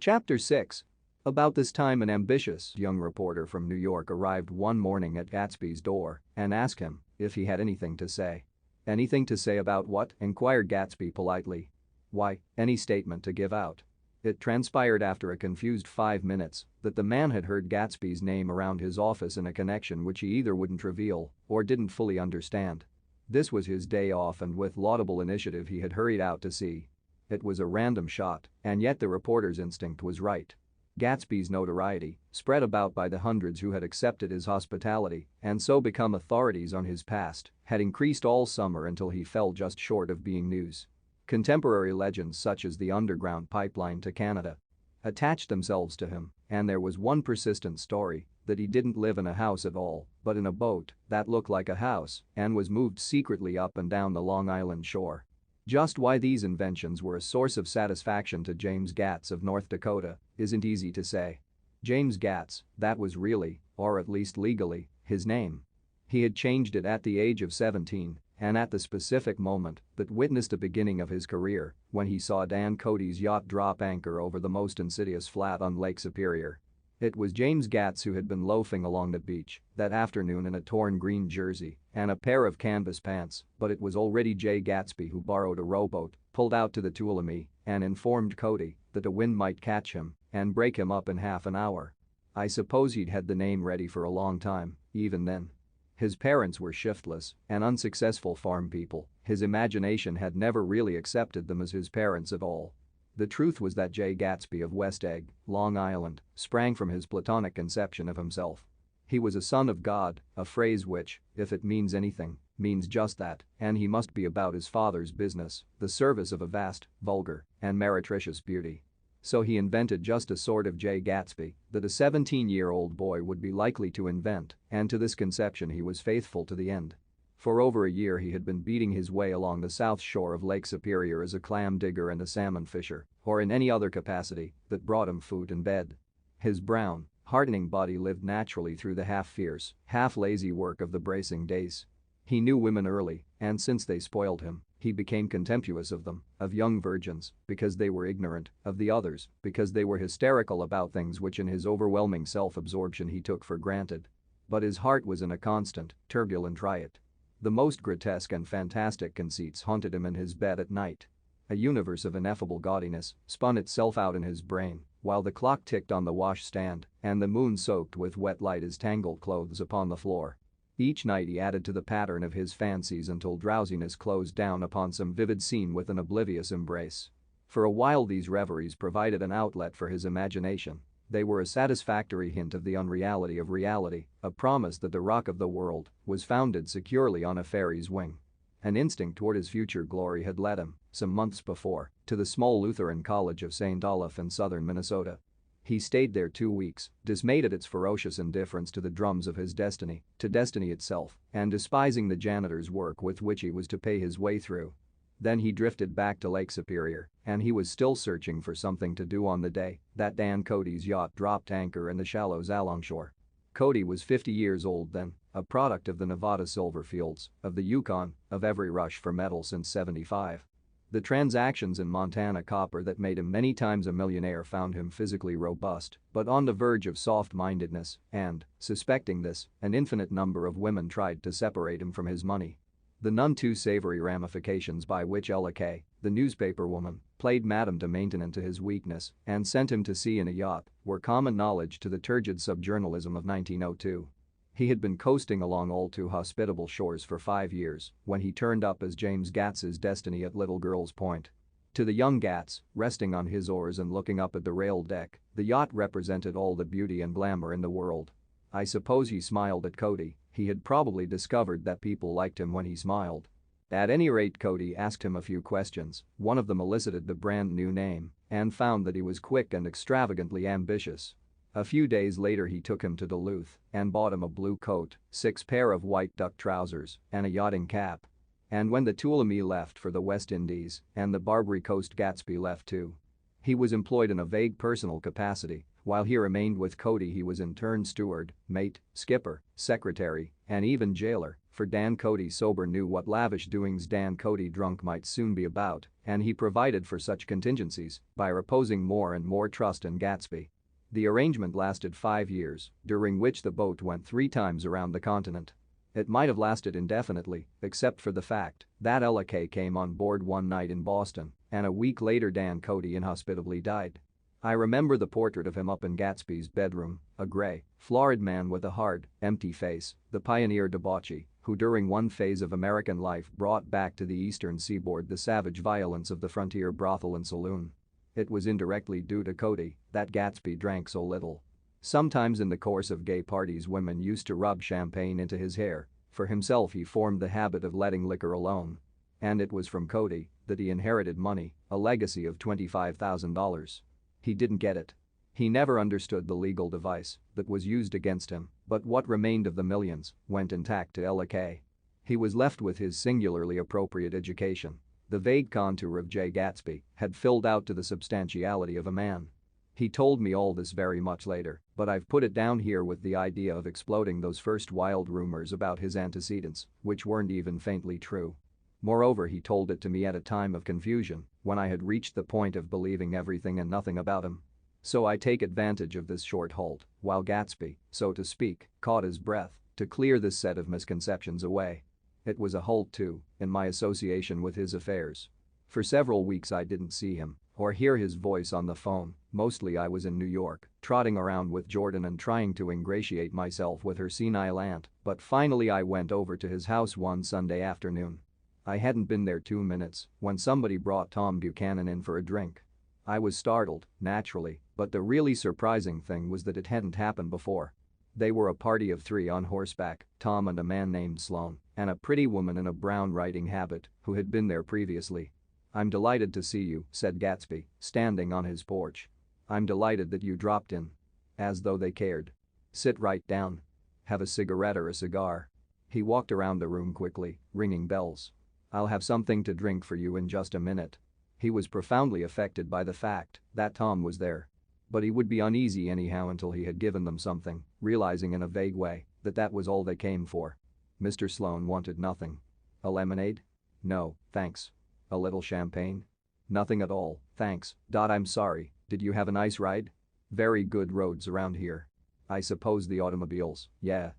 Chapter 6. About this time an ambitious young reporter from New York arrived one morning at Gatsby's door and asked him if he had anything to say. "Anything to say about what?" inquired Gatsby politely. "Why, any statement to give out." It transpired after a confused 5 minutes that the man had heard Gatsby's name around his office in a connection which he either wouldn't reveal or didn't fully understand. This was his day off and with laudable initiative he had hurried out to see. It was a random shot, and yet the reporter's instinct was right. Gatsby's notoriety, spread about by the hundreds who had accepted his hospitality and so become authorities on his past, had increased all summer until he fell just short of being news. Contemporary legends such as the underground pipeline to Canada attached themselves to him, and there was one persistent story that he didn't live in a house at all, but in a boat that looked like a house and was moved secretly up and down the Long Island shore. Just why these inventions were a source of satisfaction to James Gatz of North Dakota isn't easy to say. James Gatz, that was really, or at least legally, his name. He had changed it at the age of 17 and at the specific moment that witnessed the beginning of his career when he saw Dan Cody's yacht drop anchor over the most insidious flat on Lake Superior. It was James Gatz who had been loafing along the beach that afternoon in a torn green jersey and a pair of canvas pants, but it was already Jay Gatsby who borrowed a rowboat, pulled out to the Tuolumne, and informed Cody that a wind might catch him and break him up in half an hour. I suppose he'd had the name ready for a long time, even then. His parents were shiftless and unsuccessful farm people. His imagination had never really accepted them as his parents at all. The truth was that Jay Gatsby of West Egg, Long Island, sprang from his platonic conception of himself. He was a son of God, a phrase which, if it means anything, means just that, and he must be about his father's business, the service of a vast, vulgar, and meretricious beauty. So he invented just a sort of Jay Gatsby that a 17-year-old boy would be likely to invent, and to this conception he was faithful to the end. For over a year he had been beating his way along the south shore of Lake Superior as a clam digger and a salmon fisher, or in any other capacity that brought him food and bed. His brown, hardening body lived naturally through the half-fierce, half-lazy work of the bracing days. He knew women early, and since they spoiled him, he became contemptuous of them, of young virgins, because they were ignorant, of the others, because they were hysterical about things which in his overwhelming self-absorption he took for granted. But his heart was in a constant, turbulent riot. The most grotesque and fantastic conceits haunted him in his bed at night. A universe of ineffable gaudiness spun itself out in his brain while the clock ticked on the washstand and the moon soaked with wet light his tangled clothes upon the floor. Each night he added to the pattern of his fancies until drowsiness closed down upon some vivid scene with an oblivious embrace. For a while these reveries provided an outlet for his imagination. They were a satisfactory hint of the unreality of reality, a promise that the rock of the world was founded securely on a fairy's wing. An instinct toward his future glory had led him, some months before, to the small Lutheran College of St. Olaf in southern Minnesota. He stayed there 2 weeks, dismayed at its ferocious indifference to the drums of his destiny, to destiny itself, and despising the janitor's work with which he was to pay his way through. Then he drifted back to Lake Superior, and he was still searching for something to do on the day that Dan Cody's yacht dropped anchor in the shallows alongshore. Cody was 50 years old then, a product of the Nevada silver fields, of the Yukon, of every rush for metal since '75. The transactions in Montana copper that made him many times a millionaire found him physically robust, but on the verge of soft-mindedness, and, suspecting this, an infinite number of women tried to separate him from his money. The none too savory ramifications by which Ella Kay, the newspaper woman, played Madame de Maintenon to his weakness and sent him to sea in a yacht were common knowledge to the turgid subjournalism of 1902. He had been coasting along all too hospitable shores for 5 years when he turned up as James Gatz's destiny at Little Girl's Point. To the young Gatz, resting on his oars and looking up at the railed deck, the yacht represented all the beauty and glamour in the world. I suppose he smiled at Cody. He had probably discovered that people liked him when he smiled. At any rate, Cody asked him a few questions, one of them elicited the brand new name, and found that he was quick and extravagantly ambitious. A few days later he took him to Duluth and bought him a blue coat, 6 pair of white duck trousers, and a yachting cap. And when the Tuolumne left for the West Indies and the Barbary Coast, Gatsby left too. He was employed in a vague personal capacity. While he remained with Cody he was in turn steward, mate, skipper, secretary, and even jailer for Dan Cody sober knew what lavish doings Dan Cody drunk might soon be about, and he provided for such contingencies by reposing more and more trust in Gatsby. The arrangement lasted 5 years, during which the boat went 3 times around the continent. It might have lasted indefinitely, except for the fact that LK came on board one night in Boston, and a week later Dan Cody inhospitably died. I remember the portrait of him up in Gatsby's bedroom, a gray, florid man with a hard, empty face, the pioneer debauchee, who during one phase of American life brought back to the eastern seaboard the savage violence of the frontier brothel and saloon. It was indirectly due to Cody that Gatsby drank so little. Sometimes in the course of gay parties women used to rub champagne into his hair. For himself he formed the habit of letting liquor alone. And it was from Cody that he inherited money, a legacy of $25,000. He didn't get it. He never understood the legal device that was used against him, but what remained of the millions went intact to LK. He was left with his singularly appropriate education. The vague contour of Jay Gatsby had filled out to the substantiality of a man. He told me all this very much later, but I've put it down here with the idea of exploding those first wild rumors about his antecedents, which weren't even faintly true. Moreover, he told it to me at a time of confusion, when I had reached the point of believing everything and nothing about him. So I take advantage of this short halt, while Gatsby, so to speak, caught his breath, to clear this set of misconceptions away. It was a halt too, in my association with his affairs. For several weeks I didn't see him or hear his voice on the phone. Mostly I was in New York, trotting around with Jordan and trying to ingratiate myself with her senile aunt, but finally I went over to his house one Sunday afternoon. I hadn't been there 2 minutes when somebody brought Tom Buchanan in for a drink. I was startled, naturally, but the really surprising thing was that it hadn't happened before. They were a party of 3 on horseback, Tom and a man named Sloan, and a pretty woman in a brown riding habit who had been there previously. "I'm delighted to see you," said Gatsby, standing on his porch. "I'm delighted that you dropped in." As though they cared. "Sit right down. Have a cigarette or a cigar?" He walked around the room quickly, ringing bells. "I'll have something to drink for you in just a minute." He was profoundly affected by the fact that Tom was there. But he would be uneasy anyhow until he had given them something, realizing in a vague way that that was all they came for. Mr. Sloan wanted nothing. "A lemonade?" "No, thanks." "A little champagne?" "Nothing at all, thanks. I'm sorry, did you have a nice ride?" "Very good roads around here." "I suppose the automobiles, yeah."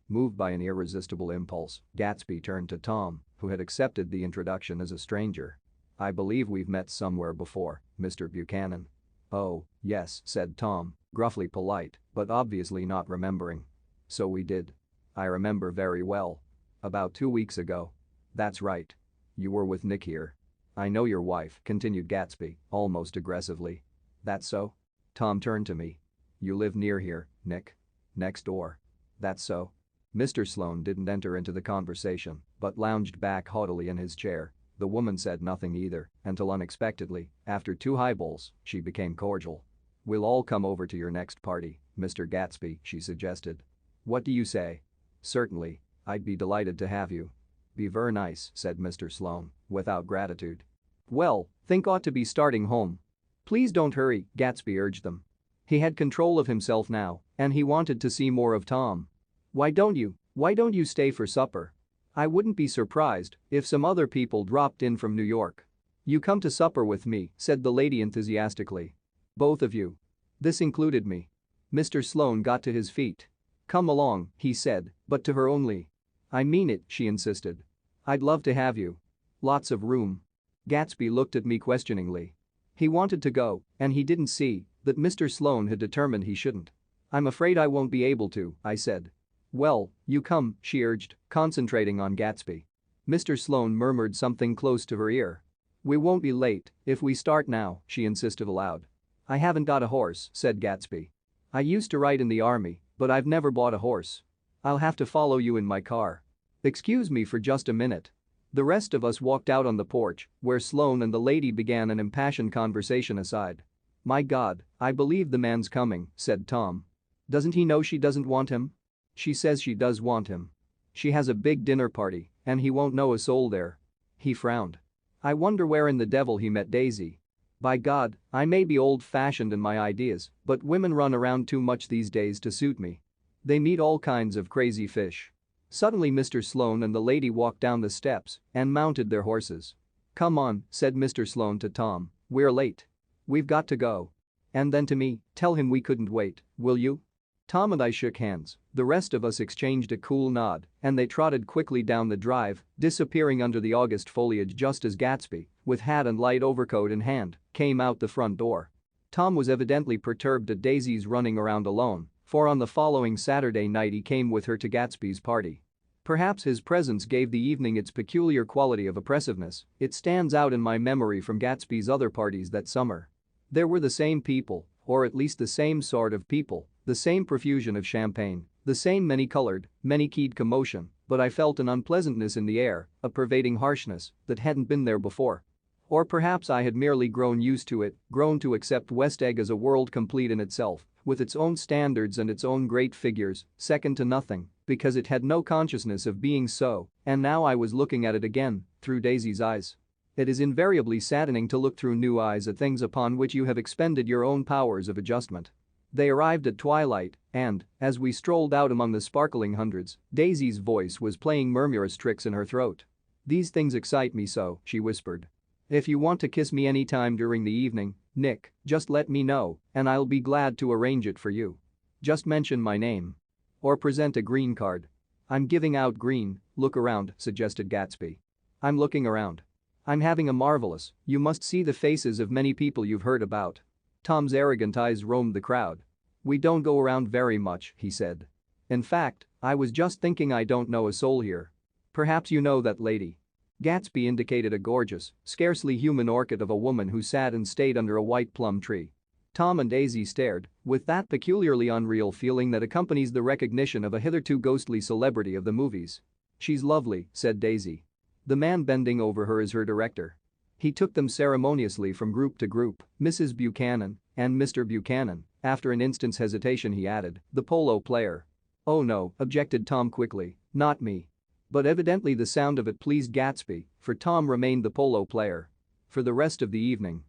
Moved by an irresistible impulse, Gatsby turned to Tom, who had accepted the introduction as a stranger. "I believe we've met somewhere before, Mr. Buchanan." "Oh, yes," said Tom, gruffly polite, but obviously not remembering. "So we did. I remember very well. About 2 weeks ago." "That's right. You were with Nick here." "I know your wife," continued Gatsby, almost aggressively. "That's so?" Tom turned to me. "You live near here, Nick?" "Next door." "That's so?" Mr. Sloan didn't enter into the conversation, but lounged back haughtily in his chair. The woman said nothing either, until unexpectedly, after 2 highballs, she became cordial. "We'll all come over to your next party, Mr. Gatsby," she suggested. "What do you say?" "Certainly. I'd be delighted to have you." "Be ver nice," said Mr. Sloan, without gratitude. "Well, think ought to be starting home." "Please don't hurry," Gatsby urged them. He had control of himself now, and he wanted to see more of Tom. Why don't you stay for supper? I wouldn't be surprised if some other people dropped in from New York." "You come to supper with me," said the lady enthusiastically. "Both of you." This included me. Mr. Sloan got to his feet. "Come along," he said, but to her only. "I mean it," she insisted. "I'd love to have you. Lots of room." Gatsby looked at me questioningly. He wanted to go, and he didn't see that Mr. Sloan had determined he shouldn't. "I'm afraid I won't be able to," I said. "Well, you come," she urged, concentrating on Gatsby. Mr. Sloan murmured something close to her ear. "We won't be late if we start now," she insisted aloud. "I haven't got a horse," said Gatsby. "I used to ride in the army, but I've never bought a horse. I'll have to follow you in my car." "Excuse me for just a minute." The rest of us walked out on the porch, where Sloan and the lady began an impassioned conversation aside. "My God, I believe the man's coming," said Tom. "Doesn't he know she doesn't want him?" "She says she does want him. She has a big dinner party, and he won't know a soul there." He frowned. "I wonder where in the devil he met Daisy. By God, I may be old-fashioned in my ideas, but women run around too much these days to suit me. They meet all kinds of crazy fish." Suddenly Mr. Sloane and the lady walked down the steps and mounted their horses. "Come on," said Mr. Sloane to Tom, "we're late. We've got to go." And then to me, "Tell him we couldn't wait, will you?" Tom and I shook hands, the rest of us exchanged a cool nod, and they trotted quickly down the drive, disappearing under the August foliage just as Gatsby, with hat and light overcoat in hand, came out the front door. Tom was evidently perturbed at Daisy's running around alone, for on the following Saturday night he came with her to Gatsby's party. Perhaps his presence gave the evening its peculiar quality of oppressiveness. It stands out in my memory from Gatsby's other parties that summer. There were the same people, or at least the same sort of people, the same profusion of champagne, the same many-colored, many-keyed commotion, but I felt an unpleasantness in the air, a pervading harshness that hadn't been there before. Or perhaps I had merely grown used to it, grown to accept West Egg as a world complete in itself, with its own standards and its own great figures, second to nothing, because it had no consciousness of being so, and now I was looking at it again, through Daisy's eyes. It is invariably saddening to look through new eyes at things upon which you have expended your own powers of adjustment. They arrived at twilight, and, as we strolled out among the sparkling hundreds, Daisy's voice was playing murmurous tricks in her throat. "These things excite me so," she whispered. "If you want to kiss me anytime during the evening, Nick, just let me know, and I'll be glad to arrange it for you. Just mention my name. Or present a green card." "I'm giving out green, look around," suggested Gatsby. "I'm looking around. I'm having a marvelous, you must see the faces of many people you've heard about." Tom's arrogant eyes roamed the crowd. "We don't go around very much," he said. "In fact, I was just thinking I don't know a soul here. Perhaps you know that lady." Gatsby indicated a gorgeous, scarcely human orchid of a woman who sat and stayed under a white plum tree. Tom and Daisy stared, with that peculiarly unreal feeling that accompanies the recognition of a hitherto ghostly celebrity of the movies. "She's lovely," said Daisy. "The man bending over her is her director." He took them ceremoniously from group to group, Mrs. Buchanan and Mr. Buchanan. After an instant's hesitation he added, "The polo player." "Oh no," objected Tom quickly, "not me." But evidently the sound of it pleased Gatsby, for Tom remained the polo player. For the rest of the evening.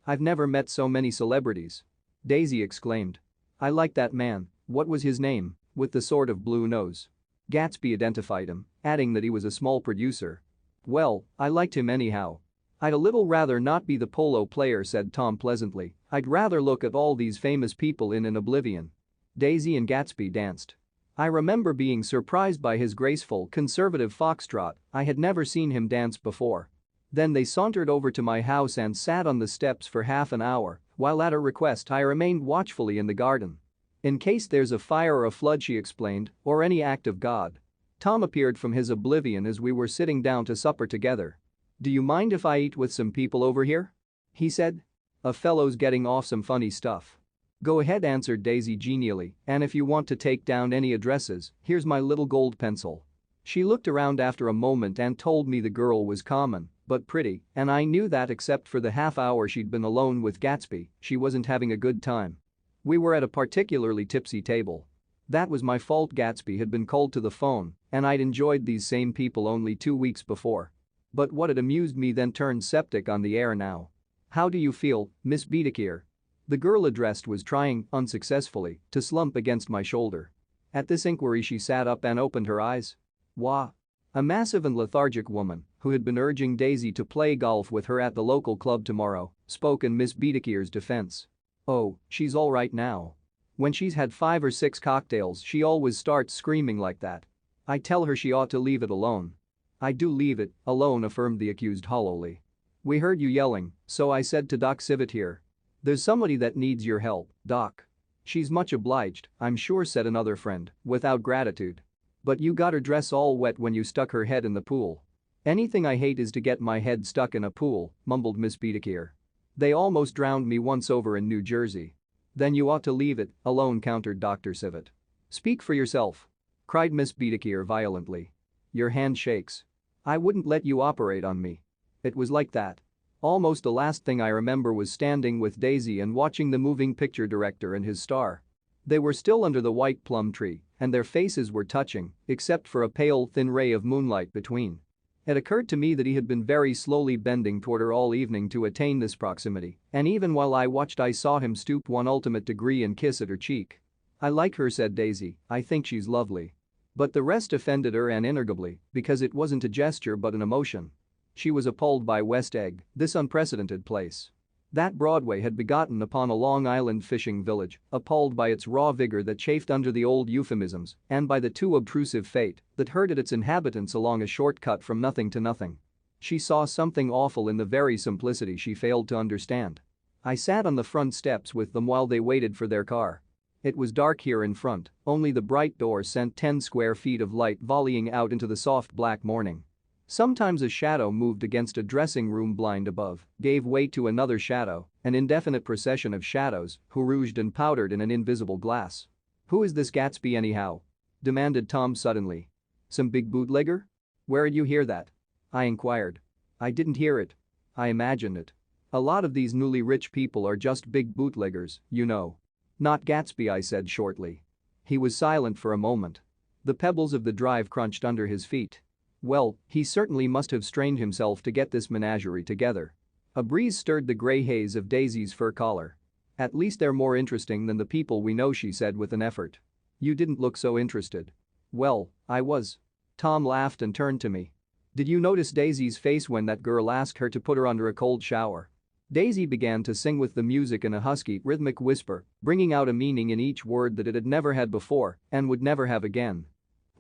"I've never met so many celebrities," Daisy exclaimed. "I like that man, what was his name, with the sort of blue nose?" Gatsby identified him, adding that he was a small producer. "Well, I liked him anyhow." "I'd a little rather not be the polo player," said Tom pleasantly. "I'd rather look at all these famous people in oblivion." Daisy and Gatsby danced. I remember being surprised by his graceful, conservative foxtrot. I had never seen him dance before. Then they sauntered over to my house and sat on the steps for half an hour, while at her request I remained watchfully in the garden. "In case there's a fire or a flood," she explained, "or any act of God." Tom appeared from his oblivion as we were sitting down to supper together. "Do you mind if I eat with some people over here?" he said. "A fellow's getting off some funny stuff." "Go ahead," answered Daisy genially, "and if you want to take down any addresses, here's my little gold pencil." She looked around after a moment and told me the girl was common, but pretty, and I knew that except for the half hour she'd been alone with Gatsby, she wasn't having a good time. We were at a particularly tipsy table. That was my fault. Gatsby had been called to the phone, and I'd enjoyed these same people only 2 weeks before. But what had amused me then turned septic on the air now. "How do you feel, Miss Biederkir?" The girl addressed was trying, unsuccessfully, to slump against my shoulder. At this inquiry she sat up and opened her eyes. "Wah." A massive and lethargic woman, who had been urging Daisy to play golf with her at the local club tomorrow, spoke in Miss Biederkir's defense. "Oh, she's all right now. When she's had 5 or 6 cocktails she always starts screaming like that. I tell her she ought to leave it alone." "I do leave it alone," affirmed the accused hollowly. "We heard you yelling, so I said to Doc Civet here. There's somebody that needs your help, Doc." "She's much obliged, I'm sure," said another friend, without gratitude. "But you got her dress all wet when you stuck her head in the pool." "Anything I hate is to get my head stuck in a pool," mumbled Miss Biederkir. "They almost drowned me once over in New Jersey." "Then you ought to leave it alone," countered Dr. Civet. "Speak for yourself," cried Miss Biederkir violently. "Your hand shakes. I wouldn't let you operate on me." It was like that. Almost the last thing I remember was standing with Daisy and watching the moving picture director and his star. They were still under the white plum tree, and their faces were touching, except for a pale, thin ray of moonlight between. It occurred to me that he had been very slowly bending toward her all evening to attain this proximity, and even while I watched I saw him stoop one ultimate degree and kiss at her cheek. "I like her," said Daisy. "I think she's lovely." But the rest offended her inarguably because it wasn't a gesture but an emotion. She was appalled by West Egg, this unprecedented place. That Broadway had begotten upon a Long Island fishing village, appalled by its raw vigor that chafed under the old euphemisms and by the too obtrusive fate that herded its inhabitants along a shortcut from nothing to nothing. She saw something awful in the very simplicity she failed to understand. I sat on the front steps with them while they waited for their car. It was dark here in front, only the bright doors sent 10 square feet of light volleying out into the soft black morning. Sometimes a shadow moved against a dressing room blind above, gave way to another shadow, an indefinite procession of shadows who rouged and powdered in an invisible glass. "Who is this Gatsby anyhow?" demanded Tom suddenly. "Some big bootlegger? Where'd you hear that?" I inquired. "I didn't hear it. I imagined it. A lot of these newly rich people are just big bootleggers, you know." "Not Gatsby," I said shortly. He was silent for a moment. The pebbles of the drive crunched under his feet. Well, he certainly must have strained himself to get this menagerie together. A breeze stirred the gray haze of Daisy's fur collar. "At least they're more interesting than the people we know," she said with an effort. "You didn't look so interested." "Well, I was." Tom laughed and turned to me. "Did you notice Daisy's face when that girl asked her to put her under a cold shower?" Daisy began to sing with the music in a husky, rhythmic whisper, bringing out a meaning in each word that it had never had before and would never have again.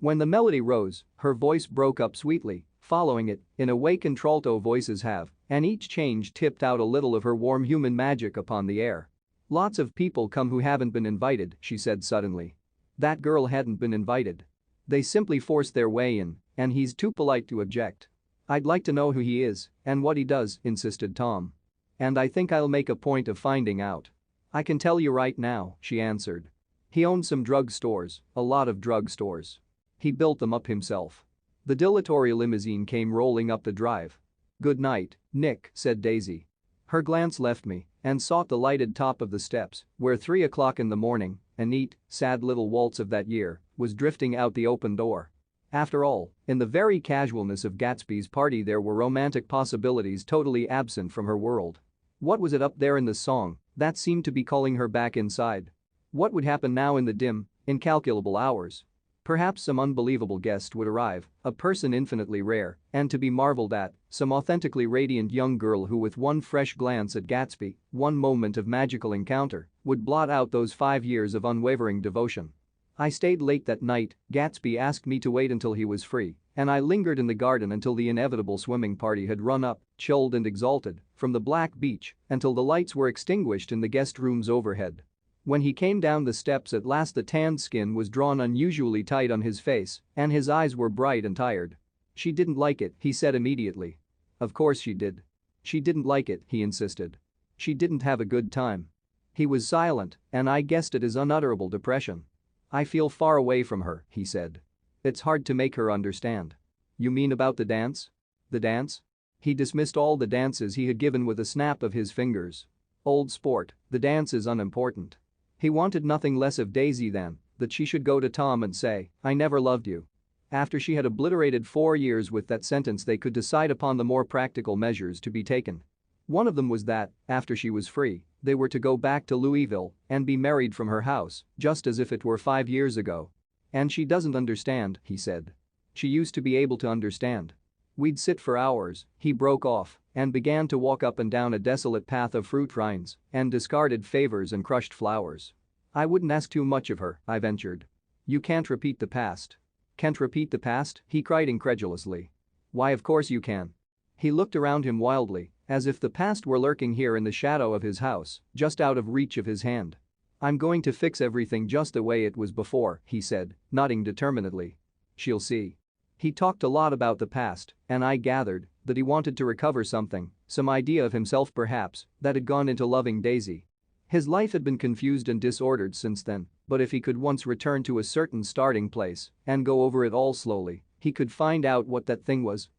When the melody rose, her voice broke up sweetly, following it, in a way contralto voices have, and each change tipped out a little of her warm human magic upon the air. "Lots of people come who haven't been invited," she said suddenly. That girl hadn't been invited. They simply forced their way in, and he's too polite to object. "I'd like to know who he is and what he does," insisted Tom. "And I think I'll make a point of finding out." "I can tell you right now," she answered. "He owned some drug stores, a lot of drug stores. He built them up himself." The dilatory limousine came rolling up the drive. "Good night, Nick," said Daisy. Her glance left me and sought the lighted top of the steps where 3 o'clock in the morning, a neat, sad little waltz of that year, was drifting out the open door. After all, in the very casualness of Gatsby's party there were romantic possibilities totally absent from her world. What was it up there in the song that seemed to be calling her back inside? What would happen now in the dim, incalculable hours? Perhaps some unbelievable guest would arrive, a person infinitely rare and to be marveled at, some authentically radiant young girl who with one fresh glance at Gatsby, one moment of magical encounter, would blot out those 5 years of unwavering devotion. I stayed late that night. Gatsby asked me to wait until he was free, and I lingered in the garden until the inevitable swimming party had run up, chilled and exalted, from the black beach until the lights were extinguished in the guest rooms overhead. When he came down the steps at last the tanned skin was drawn unusually tight on his face and his eyes were bright and tired. "She didn't like it," he said immediately. "Of course she did. She didn't like it," he insisted. "She didn't have a good time." He was silent and I guessed at his unutterable depression. "I feel far away from her," he said. "It's hard to make her understand." "You mean about the dance?" "The dance?" He dismissed all the dances he had given with a snap of his fingers. "Old sport, the dance is unimportant." He wanted nothing less of Daisy than that she should go to Tom and say, "I never loved you." After she had obliterated 4 years with that sentence they could decide upon the more practical measures to be taken. One of them was that, after she was free, they were to go back to Louisville and be married from her house, just as if it were 5 years ago. "And she doesn't understand," he said. "She used to be able to understand." We'd sit for hours, he broke off and began to walk up and down a desolate path of fruit rinds and discarded favors and crushed flowers. "I wouldn't ask too much of her," I ventured. "You can't repeat the past." "Can't repeat the past?" he cried incredulously. "Why, of course you can." He looked around him wildly, as if the past were lurking here in the shadow of his house, just out of reach of his hand. "I'm going to fix everything just the way it was before," he said, nodding determinedly. "She'll see." He talked a lot about the past, and I gathered that he wanted to recover something, some idea of himself perhaps, that had gone into loving Daisy. His life had been confused and disordered since then, but if he could once return to a certain starting place and go over it all slowly, he could find out what that thing was.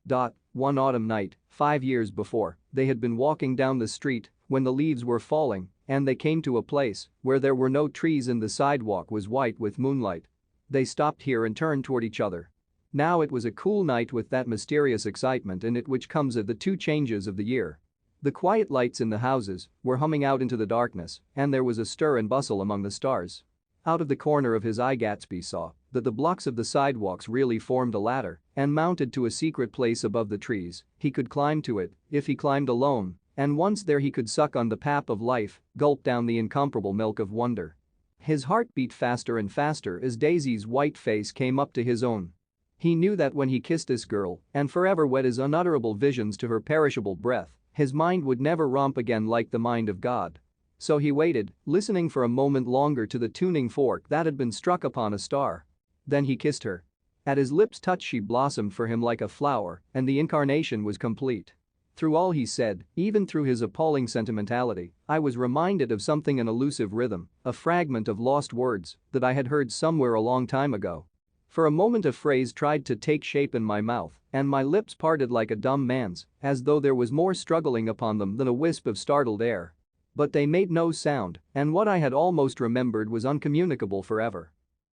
One autumn night, 5 years before, they had been walking down the street when the leaves were falling and they came to a place where there were no trees and the sidewalk was white with moonlight. They stopped here and turned toward each other. Now it was a cool night with that mysterious excitement in it which comes at the 2 changes of the year. The quiet lights in the houses were humming out into the darkness and there was a stir and bustle among the stars. Out of the corner of his eye Gatsby saw that the blocks of the sidewalks really formed a ladder and mounted to a secret place above the trees. He could climb to it if he climbed alone, and once there he could suck on the pap of life, gulp down the incomparable milk of wonder. His heart beat faster and faster as Daisy's white face came up to his own. He knew that when he kissed this girl and forever wed his unutterable visions to her perishable breath, his mind would never romp again like the mind of God. So he waited, listening for a moment longer to the tuning fork that had been struck upon a star. Then he kissed her. At his lips' touch she blossomed for him like a flower, and the incarnation was complete. Through all he said, even through his appalling sentimentality, I was reminded of something, an elusive rhythm, a fragment of lost words that I had heard somewhere a long time ago. For a moment a phrase tried to take shape in my mouth, and my lips parted like a dumb man's, as though there was more struggling upon them than a wisp of startled air. But they made no sound, and what I had almost remembered was uncommunicable forever.